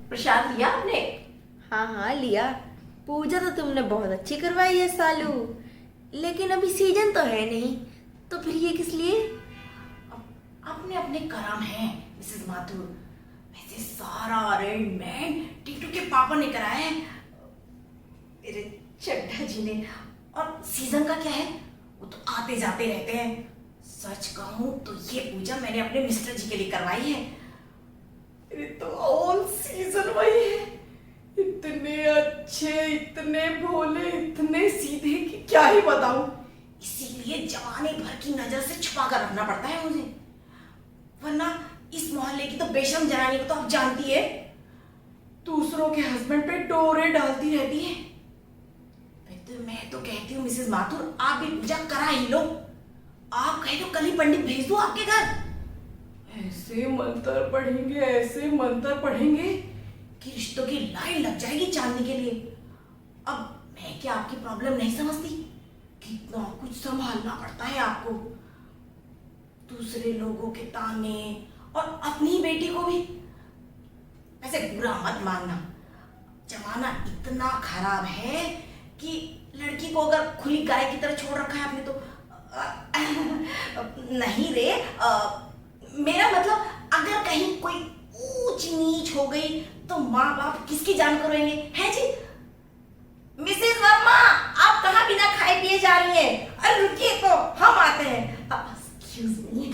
प्रसाद लिया आपने? हाँ हाँ लिया। पूजा तो तुमने बहुत अच्छी करवाई है सालू, लेकिन अभी सीजन तो है नहीं, तो फिर ये किस लिए? अपने अपने कर्म है मिसेस माथुर। वैसे सारा अरेंजमेंट टीटू के पापा ने कराया है, मेरे चड्ढा जी ने। और सीजन का क्या है, वो तो आते जाते रहते हैं। सच कहूं तो ये पूजा मैंने अपने मिस्टर जी के लिए करवाई है। ये तो ऑल सीजन वही है, इतने अच्छे, इतने भोले, इतने सीधे कि क्या ही बताऊं। इसीलिए जमाने भर की नजर से छुपा कर रखना पड़ता है मुझे, वरना इस मोहल्ले की तो बेशरम जनानी को तो आप जानती है, दूसरों के हस्बैंड पे डोरे डालती रहती है। तो मैं तो कहती हूँ मिसेस माथुर, आप भी पूजा करा ही लो। आप कहे तो कल ही पंडित भेज दो आपके घर। ऐसे मंत्र पढ़ेंगे, ऐसे मंत्र पढ़ेंगे कि रिश्तों की लाइन लग जाएगी चांदनी के लिए। अब मैं क्या आपकी प्रॉब्लम नहीं समझती? कितना कुछ संभालना पड़ता है आपको, दूसरे लोगों के ताने और अपनी बेटी को भी। वैसे बुरा मत मानना, जमाना इतना खराब है कि लड़की को अगर खुली गाय की तरह छोड़ रखा है आपने तो नहीं रे, मेरा मतलब अगर कहीं कोई ऊंच नीच हो गई तो माँ बाप किसकी जान करेंगे, है जी? मिसेस वर्मा, आप कहाँ बिना खाए पिए जा रही हैं? अरे रुकिए तो, हम आते हैं। Excuse me.